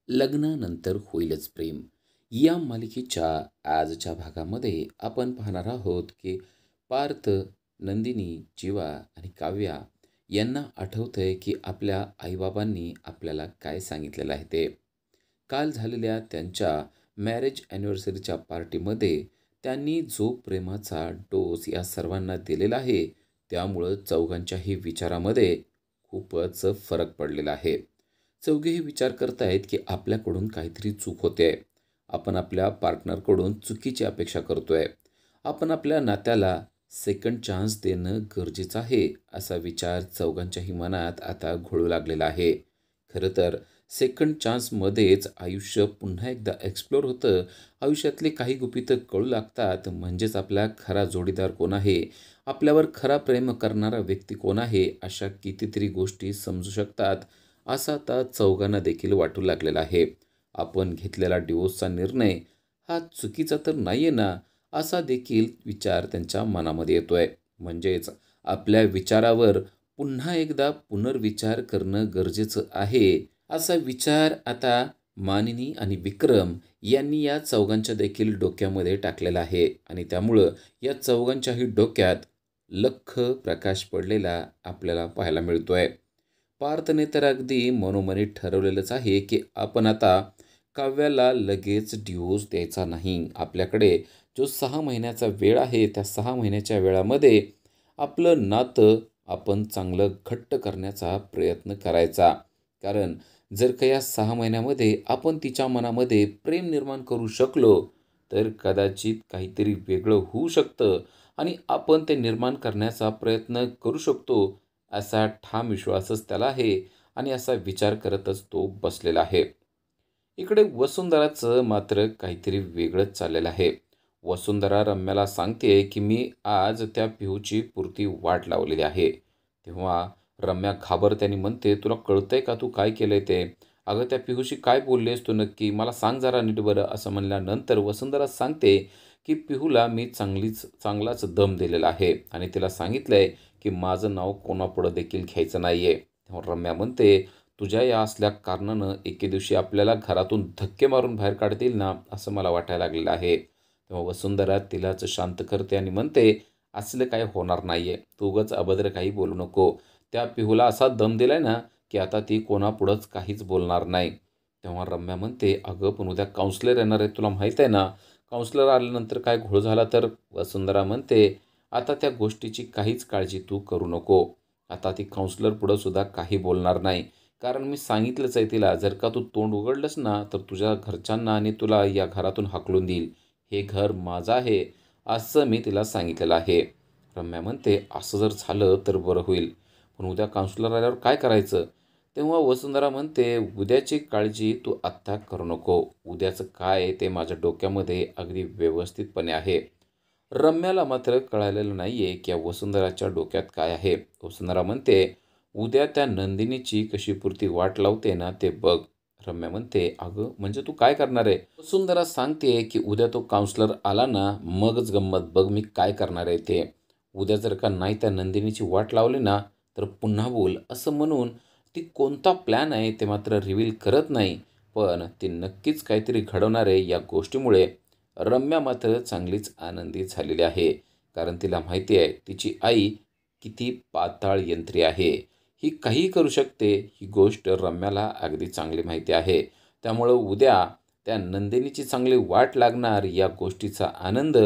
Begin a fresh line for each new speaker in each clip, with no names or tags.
लग्नानंतर होईलच प्रेम या मालिकेच्या आजच्या भागामध्ये आपण पाहणार आहोत की पार्थ, नंदिनी, जीवा आणि काव्या यांना आठवतंय की आपल्या आईबाबांनी आपल्याला काय सांगितलेलं आहे ते. काल झालेल्या त्यांच्या मॅरेज ॲनिव्हर्सरीच्या पार्टीमध्ये त्यांनी जो प्रेमाचा डोस या सर्वांना दिलेला आहे, त्यामुळं चौघांच्याही विचारामध्ये खूपच फरक पडलेला आहे. चौघेही विचार करतायत की आपल्याकडून काहीतरी चूक होते आहे. आपण आपल्या पार्टनरकडून चुकीची अपेक्षा करतोय. आपण आपल्या नात्याला सेकंड चान्स देणं गरजेचं आहे, असा विचार चौघांच्याही मनात आता घोळू लागलेला आहे. खरं तर सेकंड चान्समध्येच आयुष्य पुन्हा एकदा एक्सप्लोर होतं. आयुष्यातले काही गुपितं कळू लागतात. म्हणजेच आपला खरा जोडीदार कोण आहे, आपल्यावर खरा प्रेम करणारा व्यक्ती कोण आहे, अशा कितीतरी गोष्टी समजू शकतात. असं आता चौघांना देखील वाटू लागलेला आहे. आपण घेतलेला डिवोर्सचा निर्णय हा चुकीचा तर नाही आहे ना, असा देखील विचार त्यांच्या मनामध्ये येतोय. म्हणजेच आपल्या विचारावर पुन्हा एकदा पुनर्विचार करणं गरजेचं आहे, असा विचार आता मानिनी आणि विक्रम यांनी या चौघांच्या देखील डोक्यामध्ये टाकलेला आहे आणि त्यामुळं या चौघांच्याही डोक्यात लख्ख प्रकाश पडलेला आपल्याला पाहायला मिळतोय. पार्थने तर अगदी मनोमनी ठरवलेलंच आहे की आपण आता काव्याला लगेच डिवोर्स द्यायचा नाही. आपल्याकडे जो 6 महिन्याचा वेळ आहे, त्या 6 महिन्याच्या वेळामध्ये आपलं नातं आपण चांगलं घट्ट करण्याचा प्रयत्न करायचा. कारण जर का या 6 महिन्यामध्ये आपण तिच्या मनामध्ये प्रेम निर्माण करू शकलो, तर कदाचित काहीतरी वेगळं होऊ शकतं आणि आपण ते निर्माण करण्याचा प्रयत्न करू शकतो, असा ठाम विश्वासच त्याला आहे आणि असा विचार करतच तो बसलेला आहे. इकडे वसुंधराचं मात्र काहीतरी वेगळंच चाललेलं आहे. वसुंधरा रम्याला सांगते की मी आज त्या पिहूची पुरती वाट लावलेली आहे. तेव्हा रम्या घाबरते आणि म्हणते, तुला कळतंय का तू काय केलंय ते? अगं त्या पिहूशी काय बोललेस तू नक्की? मला सांग जरा नीट बरं, असं म्हणल्यानंतर वसुंधरा सांगते की पिहूला मी चांगलाच दम दिलेला आहे आणि तिला सांगितलंय की माझं नाव कोणापुढं देखील घ्यायचं नाहीये. तेव्हा रम्या म्हणते, तुझ्या या असल्या कारणानं एके दिवशी आपल्याला घरातून धक्के मारून बाहेर काढतील ना, असं मला वाटायला लागलेलं आहे. तेव्हा वसुंधरा तिलाच शांत करते आणि म्हणते, असलं काही होणार नाहीये. तू उगाच अभद्र काही बोलू नको. त्या पिहूला असा दम दिलाय ना, की आता ती कोणापुढंच काहीच बोलणार नाही. तेव्हा रम्या म्हणते, अगं पण उद्या काउन्सिलर येणार आहे, तुला माहीत आहे ना? काउन्सिलर आल्यानंतर काय घोळ झाला तर? वसुंधरा म्हणते, आता त्या गोष्टीची काहीच काळजी तू करू नको. आता ती काउन्सिलर पुढं सुद्धा काही बोलणार नाही. कारण मी सांगितलंच आहे तिला, जर का तू तोंड उघडलंस ना, तर तुझ्या घरच्यांना आणि तुला या घरातून हाकलून देईल. हे घर माझं आहे, असं मी तिला सांगितलेलं आहे. रम्या म्हणते, असं जर झालं तर बरं होईल. पण उद्या काउन्सिलर आल्यावर काय करायचं? तेव्हा वसुंधरा म्हणते, उद्याची काळजी तू आत्ता करू नको. उद्याचं काय आहे ते माझ्या डोक्यामध्ये अगदी व्यवस्थितपणे आहे. रम्याला मात्र कळालेलं नाहीये की या वसुंधराच्या डोक्यात काय आहे. वसुंधरा म्हणते, उद्या त्या नंदिनीची कशी पुरती वाट लावते ना ते बघ. रम्या म्हणते, अगं म्हणजे तू काय करणार आहे? वसुंधरा सांगते की उद्या तो काउन्सिलर आला ना, मगच गंमत बघ मी काय करणार आहे ते. उद्या जर का नाही त्या नंदिनीची वाट लावली ना, तर पुन्हा बोल, असं म्हणून ती कोणता प्लॅन आहे ते मात्र रिव्हील करत नाही. पण ती नक्कीच काहीतरी घडवणार आहे. या गोष्टीमुळे रम्या मात्र चांगलीच आनंदी झालेली आहे. कारण तिला माहिती आहे तिची आई किती पाताळ यंत्री आहे. ही काहीही करू शकते, ही गोष्ट रम्याला अगदी चांगली माहिती आहे. त्यामुळं उद्या त्या नंदिनीची चांगली वाट लागणार, या गोष्टीचा आनंद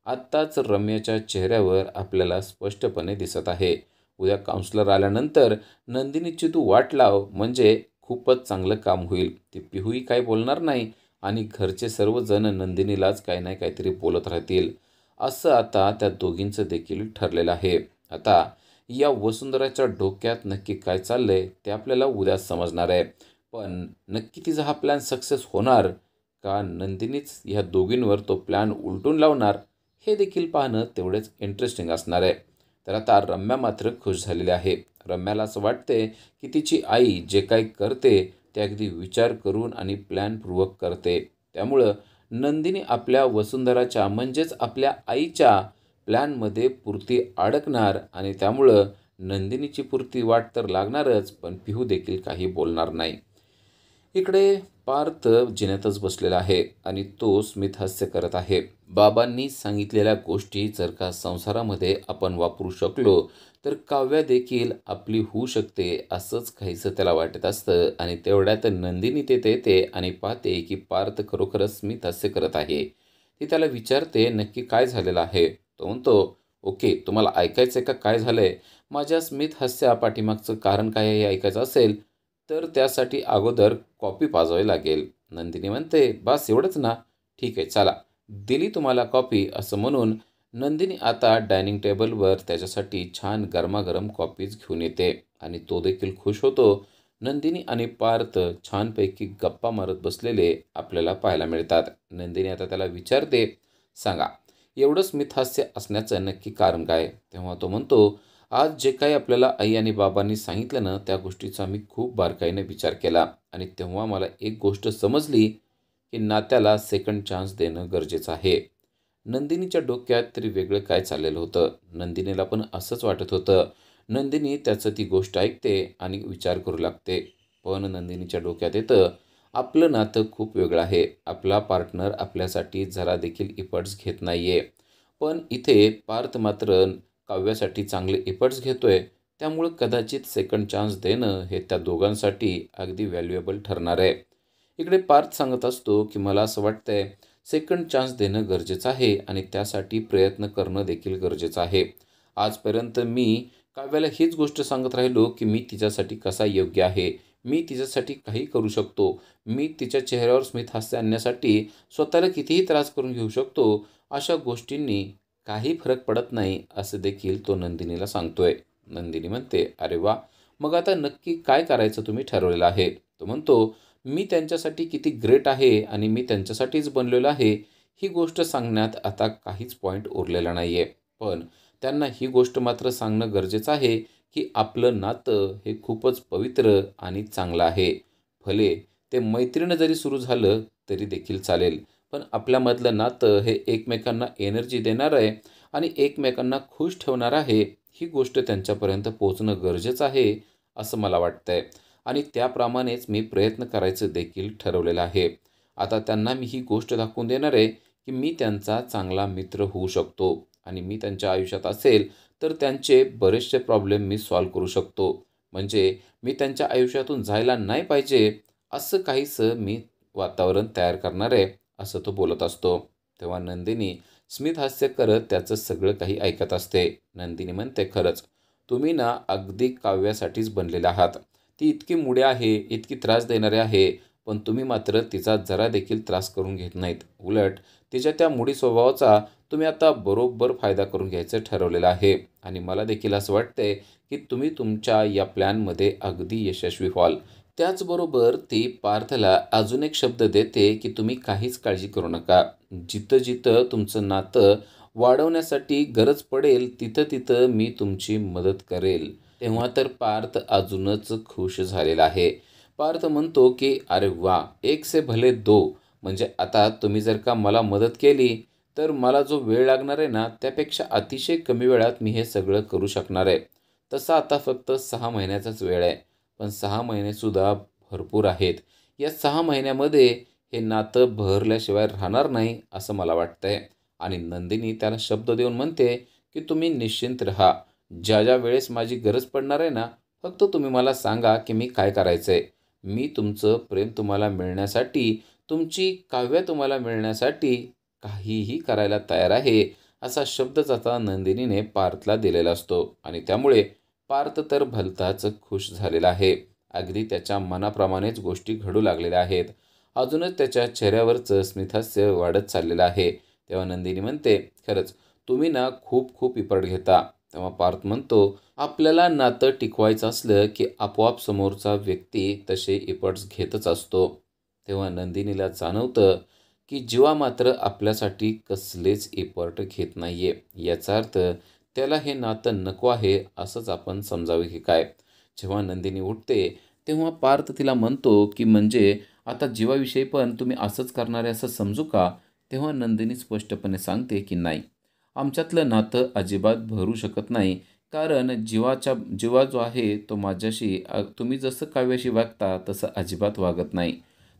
आत्ताच रम्याच्या चेहऱ्यावर आपल्याला स्पष्टपणे दिसत आहे. उद्या काउन्सिलर आल्यानंतर नंदिनीची तू वाट लाव, म्हणजे खूपच चांगलं काम होईल. ती पिहूही काही बोलणार नाही आणि घरचे सर्वजण नंदिनीलाच काही नाही काहीतरी बोलत राहतील. असं आता त्या दोघींचं देखील ठरलेलं आहे. आता या वसुंधराच्या डोक्यात नक्की काय चाललंय ते आपल्याला उद्या समजणार आहे. पण नक्की तिचा हा प्लॅन सक्सेस होणार का नंदिनीच ह्या दोघींवर तो प्लॅन उलटून लावणार, हे देखील पाहणं तेवढेच इंटरेस्टिंग असणार आहे. तर आता रम्या मात्र खुश झालेली आहे. रम्याला असं वाटते की तिची आई जे काही करते ते अगदी विचार करून आणि प्लॅनपूर्वक करते. त्यामुळं नंदिनी आपल्या वसुंधराच्या म्हणजेच आपल्या आईच्या प्लॅनमध्ये पुरती अडकणार आणि त्यामुळं नंदिनीची पुरती वाट तर लागणारच, पण पिहू देखील काही बोलणार नाही. इकडे पार्थ जिन्यातच बसलेला आहे आणि तो स्मित हास्य करत आहे. बाबांनी सांगितलेल्या गोष्टी जर का संसारामध्ये आपण वापरू शकलो तर काव्या देखील आपली होऊ शकते असंच काहीसं त्याला वाटत असतं. आणि तेवढ्यात नंदिनी तिथे येते आणि पाहते की पार्थ खरोखरच स्मित हास्य करत आहे. ती त्याला विचारते नक्की काय झालेलं आहे. तो म्हणतो, ओके, तुम्हाला ऐकायचं आहे का काय झालंय? माझ्या स्मित हास्या पाठीमागचं कारण काय आहे हे ऐकायचं असेल तर त्यासाठी अगोदर कॉपी पाजवावी लागेल. नंदिनी म्हणते, बस एवढंच ना? ठीक आहे, चला, दिली तुम्हाला कॉफी. असं म्हणून नंदिनी आता डायनिंग टेबलवर त्याच्यासाठी छान गरमागरम कॉफीज घेऊन येते आणि तो देखील खुश होतो. नंदिनी आणि पार्थ छानपैकी गप्पा मारत बसलेले आपल्याला पाहायला मिळतात. नंदिनी आता त्याला विचारते, सांगा, एवढं स्मितहास्य असण्याचं नक्की कारण काय? तेव्हा तो म्हणतो, आज जे काही आपल्याला आई आणि बाबांनी सांगितलं ना त्या गोष्टीचा मी खूप बारकाईने विचार केला आणि तेव्हा मला एक गोष्ट समजली की नात्याला सेकंड चान्स देणं गरजेचं आहे. नंदिनीच्या डोक्यात तरी वेगळं काय चाललेलं होतं. नंदिनीला पण असंच वाटत होतं. नंदिनी त्याचं ती गोष्ट ऐकते आणि विचार करू लागते. पण नंदिनीच्या डोक्यात येतं, आपलं नातं खूप वेगळं आहे. आपला पार्टनर आपल्यासाठी जरा देखील इफर्ट्स घेत नाहीये. पण इथे पार्थ मात्र काव्यासाठी चांगले इफर्ट्स घेतोय. त्यामुळं कदाचित सेकंड चान्स देणं हे त्या दोघांसाठी अगदी व्हॅल्युएबल ठरणार आहे. इकडे पार्थ सांगत असतो की मला असं वाटतंय सेकंड चान्स देणं गरजेचं आहे आणि त्यासाठी प्रयत्न करणं देखील गरजेचं आहे. आजपर्यंत मी काव्याला हीच गोष्ट सांगत राहिलो की मी तिच्यासाठी कसा योग्य आहे. मी तिच्यासाठी काही करू शकतो. मी तिच्या चेहऱ्यावर स्मितहास्य आणण्यासाठी स्वतःला कितीही त्रास करून घेऊ शकतो. अशा गोष्टींनी काही फरक पडत नाही असं देखील तो नंदिनीला सांगतोय. नंदिनी म्हणते, अरे वा, मग आता नक्की काय करायचं तुम्ही ठरवलेलं आहे? तो म्हणतो, मी त्यांच्यासाठी किती ग्रेट आहे आणि मी त्यांच्यासाठीच बनलेलो आहे ही गोष्ट सांगण्यात आता काहीच पॉईंट उरलेला नाही आहे. पण त्यांना ही गोष्ट मात्र सांगणं गरजेचं आहे की आपलं नातं हे खूपच पवित्र आणि चांगलं आहे. भले ते मैत्रीनं जरी सुरू झालं तरी देखील चालेल. पण आपल्यामधलं नातं हे एकमेकांना एनर्जी देणारं आहे आणि एकमेकांना खुश ठेवणारं आहे. ही गोष्ट त्यांच्यापर्यंत पोहोचणं गरजेचं आहे असं मला वाटतंय. आणि त्याप्रमाणेच मी प्रयत्न करायचं देखील ठरवलेलं आहे. आता त्यांना मी ही गोष्ट दाखवून देणार आहे की मी त्यांचा चांगला मित्र होऊ शकतो आणि मी त्यांच्या आयुष्यात असेल तर त्यांचे बरेचसे प्रॉब्लेम मी सॉल्व्ह करू शकतो. म्हणजे मी त्यांच्या आयुष्यातून जायला नाही पाहिजे असं काहीसं मी वातावरण तयार करणार आहे असं तो बोलत असतो. तेव्हा नंदिनी स्मित हास्य करत त्याचं सगळं काही ऐकत असते. नंदिनी म्हणते, खरंच तुम्ही ना अगदी काव्यासाठीच बनलेले आहात. ती इतकी मुडी आहे, इतकी त्रास देणारी आहे, पण तुम्ही मात्र तिचा जरा देखील त्रास करून घेत नाहीत. उलट तिच्या त्या मुडी स्वभावाचा तुम्ही आता बरोबर फायदा करून घ्यायचं ठरवलेलं आहे. आणि मला देखील असं वाटतंय की तुम्ही तुमच्या या प्लॅनमध्ये अगदी यशस्वी व्हाल. त्याचबरोबर ती पार्थला अजून एक शब्द देते की तुम्ही काहीच काळजी करू नका. जिथं-जिथं तुमचं नातं वाढवण्यासाठी गरज पडेल तिथं-तिथं मी तुमची मदत करेल. तेव्हा तर पार्थ अजूनच खुश झालेला आहे. पार्थ म्हणतो की अरे वाह! एक से भले दो. म्हणजे आता तुम्ही जर का मला मदत केली तर मला जो वेळ लागणार आहे ना त्यापेक्षा अतिशय कमी वेळात मी हे सगळं करू शकणार आहे. तसा आता फक्त 6 महिन्याचाच वेळ आहे. पण 6 महिनेसुद्धा भरपूर आहेत. या 6 महिन्यामध्ये हे नातं बहरल्याशिवाय राहणार नाही असं मला वाटतंय. आणि नंदिनी त्याला शब्द देऊन म्हणते की तुम्ही निश्चिंत राहा. ज्या वेळेस माझी गरज पडणार आहे ना, फक्त तुम्ही मला सांगा की मी काय करायचंय. मी तुमचं प्रेम तुम्हाला मिळण्यासाठी, तुमची काव्य तुम्हाला मिळण्यासाठी काहीही करायला तयार आहे. असा शब्दच आता नंदिनीने पार्थला दिलेला असतो आणि त्यामुळे पार्थ तर भलताच खुश झालेला आहे. अगदी त्याच्या मनाप्रमाणेच गोष्टी घडू लागलेल्या आहेत. अजूनच त्याच्या चेहऱ्यावरचं स्मितहास्य वाढत चाललेलं आहे. तेव्हा नंदिनी म्हणते, खरंच तुम्ही ना खूप खूप इफर्ट घेता. तेव्हा पार्थ म्हणतो, आपल्याला नातं टिकवायचं असलं की आपोआप समोरचा व्यक्ती तसे इफर्ट्स घेतच असतो. तेव्हा नंदिनीला जाणवतं की जीवा मात्र आपल्यासाठी कसलेच इफर्ट घेत नाहीये. याचा अर्थ त्याला हे नातं नको आहे असंच आपण समजावे की काय? जेव्हा नंदिनी उठते तेव्हा पार्थ तिला म्हणतो की म्हणजे आता जीवाविषयी पण तुम्ही असंच करणार आहे असं समजू का? तेव्हा नंदिनी स्पष्टपणे सांगते की नाही, आमच्यातलं नातं अजिबात भरू शकत नाही. कारण जीवा जो आहे तो माझ्याशी तुम्ही जसं काव्याशी वागता तसं अजिबात वागत नाही.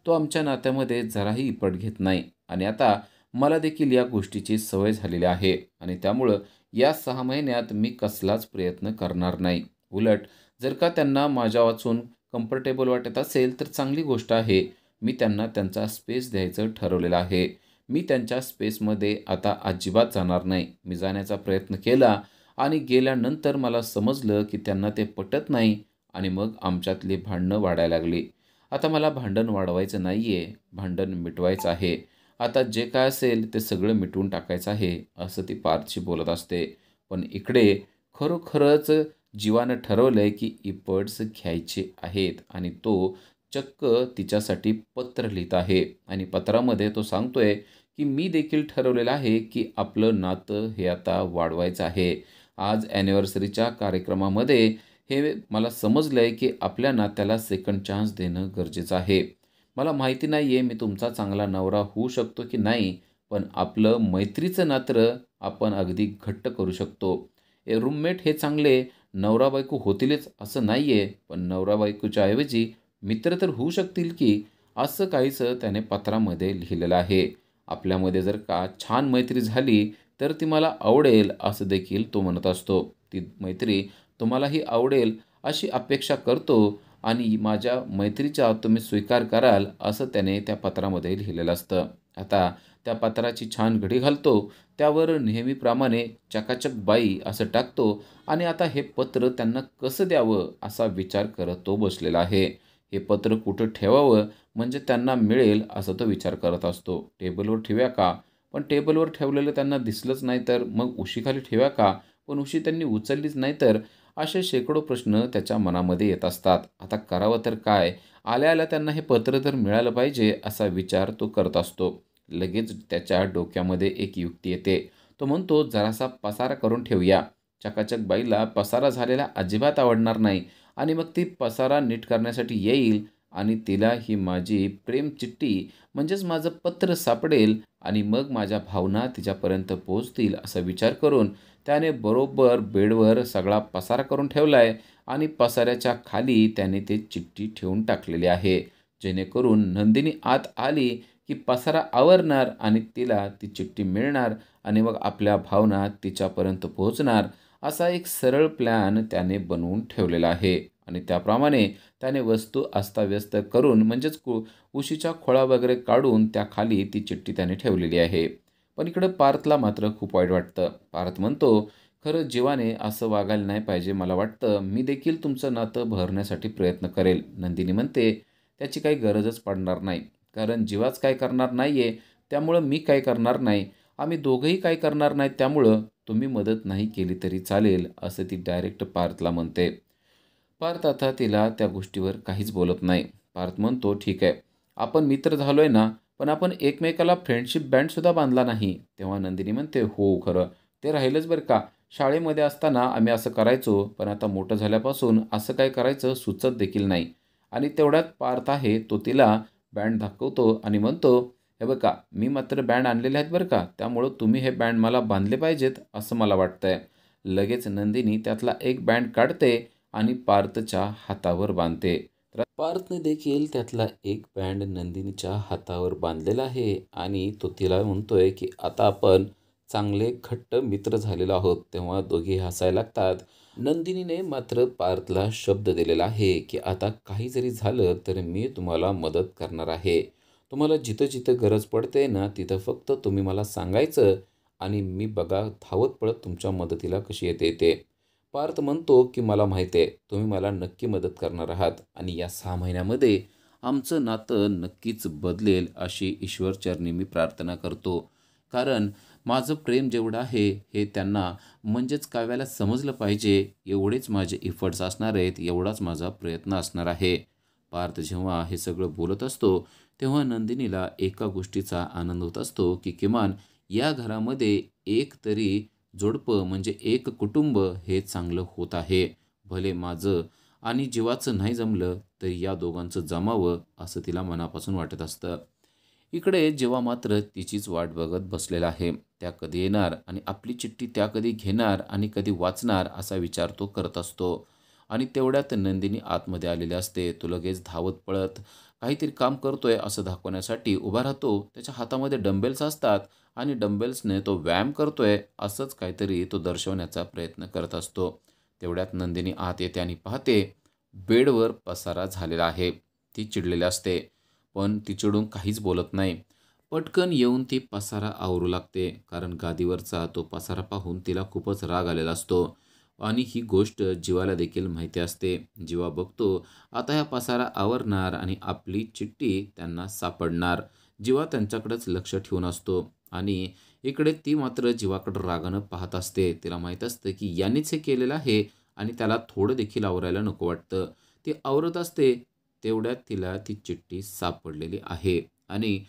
तो आमच्या नात्यामध्ये जराही पट घेत नाही आणि आता मला देखील या गोष्टीची सवय झालेली आहे आणि त्यामुळं या 6 महिन्यात मी कसलाच प्रयत्न करणार नाही. उलट जर का त्यांना माझ्या वाचून कम्फर्टेबल वाटत असेल तर चांगली गोष्ट आहे. मी त्यांना त्यांचा स्पेस द्यायचं ठरवलेलं आहे. मी त्यांच्या स्पेसमध्ये आता अजिबात जाणार नाही. मी जाण्याचा प्रयत्न केला आणि गेल्यानंतर मला समजलं की त्यांना ते पटत नाही आणि मग आमच्यातली भांडणं वाढायला लागली. आता मला भांडण वाढवायचं नाहीये, भांडण मिटवायचं आहे. आता जे काय असेल ते सगळं मिटवून टाकायचं आहे, असं ती पार्थशी बोलत असते. पण इकडे खरोखरच जीवानं ठरवलंय की इफर्ट्स घ्यायचे आहेत आणि तो चक्क तिच्यासाठी पत्र लिहीत आहे आणि पत्रामध्ये तो सांगतोय की मी देखील ठरवलेलं आहे की आपलं नातं हे आता वाढवायचं आहे. आज अॅनिव्हर्सरीच्या कार्यक्रमामध्ये हे मला समजलंय की आपल्या नात्याला सेकंड चान्स देणं गरजेचं आहे. मला माहिती नाहीये मी तुमचा चांगला नवरा होऊ शकतो की नाही, पण आपलं मैत्रीचं नातं आपण अगदी घट्ट करू शकतो. रूममेट हे चांगले नवरा-बायको होतीलच असं नाहीये, पण नवरा-बायकोच्या ऐवजी मित्र तर होऊ शकतील की, असं काहीसं त्याने पत्रामध्ये लिहिलेलं आहे. आपल्यामध्ये जर का छान मैत्री झाली, तर ती मला आवडेल असं देखील तो म्हणत असतो. ती मैत्री तुम्हालाही आवडेल अशी अपेक्षा करतो आणि माझ्या मैत्रीचा तुम्ही स्वीकार कराल असं त्याने त्या पत्रामध्ये लिहिलेलं असतं. आता त्या पत्राची छान घडी घालतो, त्यावर नेहमीप्रमाणे चकाचक बाई असं टाकतो आणि आता हे पत्र त्यांना कसं द्यावं असा विचार करत तो बसलेला आहे. हे पत्र कुठं ठेवावं म्हणजे त्यांना मिळेल असा तो विचार करत असतो. टेबलवर ठेवूया का? पण टेबलवर ठेवलेलं त्यांना दिसलंच नाही तर मग उशीखाली ठेवूया का? पण उशी त्यांनी उचललीच नाही तर असे शेकडो प्रश्न त्याच्या मनामध्ये येत असतात. आता करावं तर काय? आल्या-आल्या त्यांना हे पत्र तर मिळालं पाहिजे असा विचार तो करत असतो. लगेच त्याच्या डोक्यामध्ये एक युक्ती येते. तो म्हणतो जरासा पसारा करून ठेवूया. चकाचक बाईला पसारा झालेला अजिबात आवडणार नाही आणि मग ती पसारा नीट करण्यासाठी येईल आणि तिला ही माझी प्रेमचिठ्ठी म्हणजेच माझं पत्र सापडेल आणि मग माझ्या भावना तिच्यापर्यंत पोहोचतील असा विचार करून त्याने बरोबर बेडवर सगळा पसारा करून ठेवलाय आणि पसाऱ्याच्या खाली त्याने ते चिठ्ठी ठेवून टाकलेली आहे. जेणेकरून नंदिनी आत आली की पसारा आवरणार आणि तिला ती चिठ्ठी मिळणार आणि मग आपल्या भावना तिच्यापर्यंत पोहोचणार असा एक सरळ प्लॅन त्याने बनवून ठेवलेला आहे. आणि त्याप्रमाणे त्याने वस्तू अस्ताव्यस्त करून म्हणजेच उशीच्या खोळा वगैरे काढून त्याखाली ती चिठ्ठी त्याने ठेवलेली आहे. पण इकडं पार्थला मात्र खूप वाईट वाटतं. पार्थ म्हणतो, "खरं जीवाने असं वागायला नाही पाहिजे मला वाटतं. मी देखील तुमचं नातं भरण्यासाठी प्रयत्न करेल." नंदिनी म्हणते, "त्याची काही गरजच पडणार नाही. कारण जीवाच काय करणार नाहीये, त्यामुळं मी काय करणार नाही. आम्ही दोघंही काय करणार नाहीत त्यामुळं तुम्ही मदत नाही केली तरी चालेल." असं ती डायरेक्ट पार्थला म्हणते. पार्थ आता तिला त्या गोष्टीवर काहीच बोलत नाही. पार्थ म्हणतो, "ठीक आहे, आपण मित्र झालोय ना, पण आपण एकमेकाला फ्रेंडशिप बँडसुद्धा बांधला नाही." तेव्हा नंदिनी म्हणते, "हो, खरं. ते राहिलंच बरं का. शाळेमध्ये असताना आम्ही असं करायचो, पण आता मोठं झाल्यापासून असं काय करायचं सुचत देखील नाही." आणि तेवढ्यात पार्थ आहे तो तिला बँड दाखवतो आणि म्हणतो, "हे बघा, मी मात्र बँड आणलेले आहेत बरं का. त्यामुळं तुम्ही हे बँड मला बांधले पाहिजेत असं मला वाटतंय." लगेच नंदिनी त्यातला एक बँड काढते आणि पार्थच्या हातावर बांधते. तर पार्थने देखील त्यातला एक बँड नंदिनीच्या हातावर बांधलेला आहे आणि तो तिला म्हणतोय की आता आपण चांगले घट्ट मित्र झालेलो आहोत. तेव्हा दोघे हसायला लागतात. नंदिनीने मात्र पार्थला शब्द दिलेला आहे की आता काही जरी झालं तर मी तुम्हाला मदत करणार आहे. तुम्हाला जिथं-जिथं गरज पडते ना, तिथं फक्त तुम्ही मला सांगायचं आणि मी बघा धावत पळत तुमच्या मदतीला कशी येते ते. पार्थ म्हणतो की मला माहिती आहे तुम्ही मला नक्की मदत करणार आहात आणि या 6 महिन्यामध्ये आमचं नातं नक्कीच बदलेल अशी ईश्वरचरणी मी प्रार्थना करतो. कारण माझं प्रेम जेवढं आहे हे त्यांना म्हणजेच काव्याला समजलं पाहिजे एवढेच माझे इफर्ट्स असणार आहेत, एवढाच माझा प्रयत्न असणार आहे. पार्थ जेव्हा हे सगळं बोलत असतो, तेव्हा नंदिनीला एका गोष्टीचा आनंद होत असतो की किमान या घरामध्ये एक तरी जोडपं म्हणजे एक कुटुंब हे चांगलं होत आहे. भले माझं आणि जीवाचं नाही जमलं तरी या दोघांचं जमावं असं तिला मनापासून वाटत असतं. इकडे जेव्हा मात्र तिचीच वाट बघत बसलेला आहे. त्या कधी येणार आणि आपली चिठ्ठी त्या कधी घेणार आणि कधी वाचणार असा विचार तो करत असतो. आणि तेवढ्यात नंदिनी आतमध्ये आलेली असते. तो लगेच धावत पळत काहीतरी काम करतोय असं दाखवण्यासाठी उभा राहतो. त्याच्या हातामध्ये डंबेल्स असतात आणि डंबेल्सने तो व्यायाम करतोय असंच काहीतरी तो दर्शवण्याचा प्रयत्न करत असतो. तेवढ्यात नंदिनी आत येते आणि पाहते बेडवर पसारा झालेला आहे. ती चिडलेली असते, पण ती चिडून काहीच बोलत नाही. पटकन येऊन ती पसारा आवरू लागते, कारण गादीवरचा तो पसारा पाहून तिला खूपच राग आलेला असतो आणि ही गोष्ट जीवाला देखील माहिती असते. जीवा बघतो आता ह्या पसारा आवरणार आणि आपली चिठ्ठी त्यांना सापडणार. जीवा त्यांच्याकडेच लक्ष ठेवून असतो आणि इकडे ती मात्र जीवाकडे रागानं पाहत असते. तिला माहीत असतं की यानेच हे केलेलं आहे आणि त्याला थोडं देखील आवरायला नको वाटतं. ती आवरत असते, तेवढ्यात तिला ती चिठ्ठी सापडलेली आहे आणि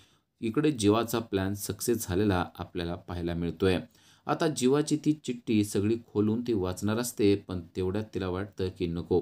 इकडे जीवाचा प्लॅन सक्सेस झालेला आपल्याला पाहायला मिळतोय. आता जीवाची ती चिठ्ठी सगळी खोलून ती वाचणार असते, पण तेवढ्यात तिला वाटतं की नको,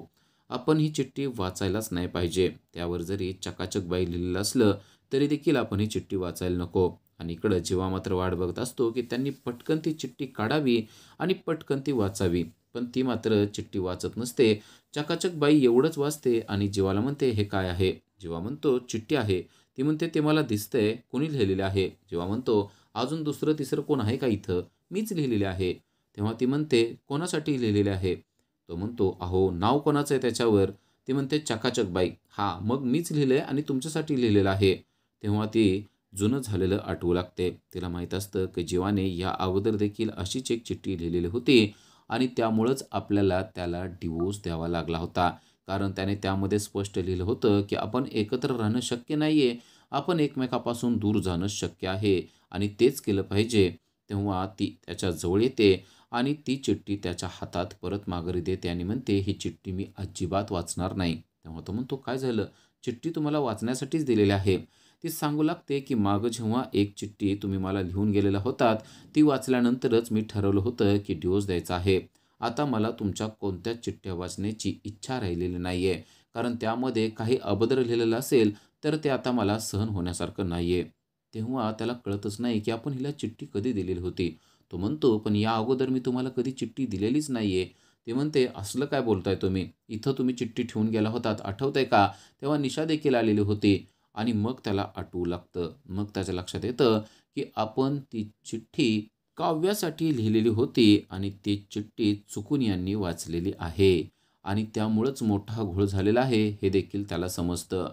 आपण ही चिठ्ठी वाचायलाच नाही पाहिजे. त्यावर जरी चकाचक बाई लिहिलेलं असलं तरी देखील आपण ही चिठ्ठी वाचायला नको. आणि इकडं जीवा मात्र वाट बघत असतो की त्यांनी पटकन ती चिठ्ठी काढावी आणि पटकन ती वाचावी. पण ती मात्र चिठ्ठी वाचत नसते. चकाचक बाई एवढंच वाचते आणि जीवाला म्हणते, हे काय आहे? जीवा म्हणतो, चिठ्ठी आहे. ती म्हणते, ते मला दिसतंय. कोणी लिहिलेले आहे? जीवा म्हणतो, अजून दुसरं तिसरं कोण आहे का इथं? मीच लिहिलेले आहे. तेव्हा ती म्हणते, कोणासाठी लिहिलेले आहे? तो म्हणतो, अहो नाव कोणाचं आहे त्याच्यावर? ती म्हणते, चकाचक बाई. हां, मग मीच लिहिलंय आणि तुमच्यासाठी लिहिलेलं आहे. तेव्हा ती जुनं झालेलं आठवू लागते. तिला माहीत असतं की जीवाने या अगोदर देखील अशीच एक चिठ्ठी लिहिलेली होती आणि त्यामुळंच आपल्याला त्याला डिव्होर्स द्यावा लागला होता. कारण त्याने त्यामध्ये स्पष्ट लिहिलं होतं की आपण एकत्र राहणं शक्य नाहीये. आपण एकमेकापासून दूर जाणं शक्य आहे आणि तेच केलं पाहिजे. तेव्हा ती त्याच्या जवळ येते आणि ती चिठ्ठी त्याच्या हातात परत माघारी देते आणि म्हणते, ही चिठ्ठी मी अजिबात वाचणार नाही. तेव्हा तो म्हणतो, काय झालं? चिठ्ठी तुम्हाला वाचण्यासाठीच दिलेली आहे. ती सांगू लागते की मागं जेव्हा एक चिठ्ठी तुम्ही मला लिहून गेलेला होतात, ती वाचल्यानंतरच मी ठरवलं होतं की डिव्होर्स द्यायचा आहे. आता मला तुमच्या कोणत्याच चिठ्ठ्या वाचण्याची इच्छा राहिलेली नाहीये. कारण त्यामध्ये काही अभद्र लिहिलेलं असेल, तर ते आता मला सहन होण्यासारखं नाहीये. तेव्हा त्याला कळतच नाही की आपण हिला चिठ्ठी कधी दिलेली होती. तो म्हणतो, पण या अगोदर मी तुम्हाला कधी चिठ्ठी दिलेलीच नाहीये. ते म्हणते, असलं काय बोलताय तुम्ही? इथं तुम्ही चिठ्ठी ठेवून गेला होतात, आठवतंय का? तेव्हा निशा देखील आलेली होती. आणि मग त्याला आठवू लागतं. मग त्याच्या लक्षात येतं की आपण ती चिठ्ठी काव्यासाठी लिहिलेली होती आणि ती चिठ्ठी चुकून यांनी वाचलेली आहे आणि त्यामुळंच मोठा घोळ झालेला आहे हे देखील त्याला समजतं.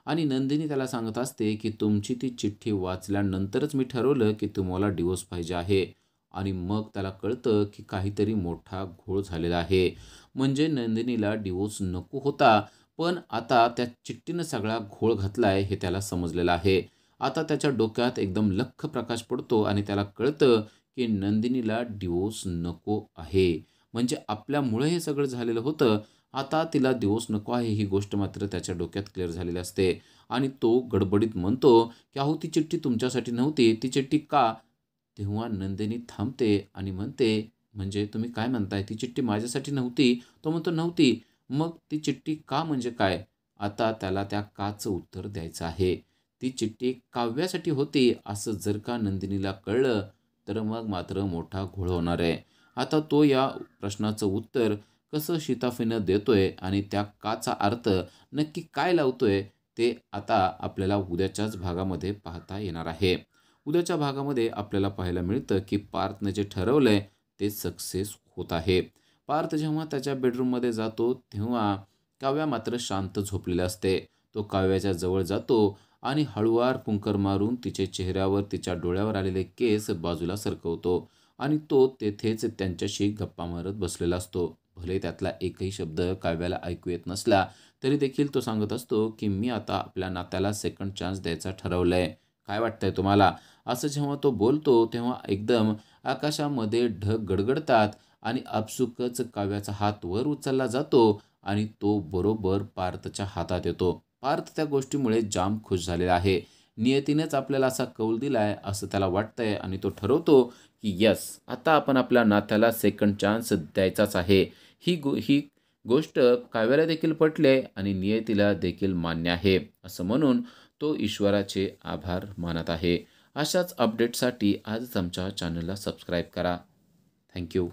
आणि नंदिनी त्याला सांगत असते की तुमची ती चिठ्ठी वाचल्यानंतरच मी ठरवलं की तुम्हाला डिव्होर्स पाहिजे आहे. आणि मग त्याला कळतं की काहीतरी मोठा घोळ झालेला आहे. म्हणजे नंदिनीला डिव्होर्स नको होता, पण आता त्या चिठ्ठीनं सगळा घोळ घातलाय हे त्याला समजलेलं आहे. आता त्याच्या डोक्यात एकदम लख्ख प्रकाश पडतो आणि त्याला कळतं की नंदिनीला डिव्होर्स नको आहे. म्हणजे आपल्यामुळे हे सगळं झालेलं होतं. आता तिला डिव्होर्स नको आहे ही गोष्ट मात्र त्याच्या डोक्यात क्लिअर झालेली असते आणि तो गडबडीत म्हणतो की अहो ती चिठ्ठी तुमच्यासाठी नव्हती. ती चिठ्ठी का? तेव्हा नंदिनी थांबते आणि म्हणते, म्हणजे तुम्ही काय म्हणताय? ती चिठ्ठी माझ्यासाठी नव्हती. तो म्हणतो, नव्हती. मग ती चिठ्ठी का म्हणजे काय? आता त्याला त्या काचं उत्तर द्यायचं आहे. ती चिठ्ठी काव्यासाठी होती असं जर का नंदिनीला कळलं, तर मग मात्र मोठा घोळ होणार आहे. आता तो या प्रश्नाचं उत्तर कसं शिताफीनं देतोय आणि त्या काचा अर्थ नक्की काय लावतोय, ते आता आपल्याला उद्याच्याच भागामध्ये पाहता येणार आहे. उद्याच्या भागामध्ये आपल्याला पाहायला मिळतं की पार्थने जे ठरवलंय ते सक्सेस होत आहे. पार्थ जेव्हा त्याच्या बेडरूममध्ये जातो, तेव्हा काव्या मात्र शांत झोपलेली असते. तो काव्याच्या जवळ जातो आणि हळुवार फुंकर मारून तिच्या चेहऱ्यावर, तिच्या डोळ्यावर आलेले केस बाजूला सरकवतो आणि तो तेथेच त्यांच्याशी गप्पा मारत बसलेला असतो. भले त्यातला एकही शब्द काव्याला ऐकू येत नसला, तरी देखील तो सांगत असतो की मी आता आपल्या नात्याला सेकंड चान्स द्यायचा ठरवलंय. काय वाटतंय तुम्हाला? असं जेव्हा तो बोलतो, तेव्हा एकदम आकाशामध्ये ढग गडगडतात आणि आपसुकच काव्याचा हात वर उचलला जातो आणि तो बरोबर पार्थच्या हातात येतो. पार्थ त्या गोष्टीमुळे जाम खुश झालेला आहे. नियतीनेच आपल्याला असा कौल दिलाय असं त्याला वाटतंय आणि तो ठरवतो की येस, आता आपण आपल्या नात्याला सेकंड चान्स द्यायचाच आहे. ही गोष्ट काव्याला देखील पटले आणि नियतीला देखील मान्य आहे. असं म्हणून तो ईश्वराचे आभार मानत आहे. अशाच अपडेटसाठी आजच आमच्या चॅनलला सबस्क्राईब करा. Thank you.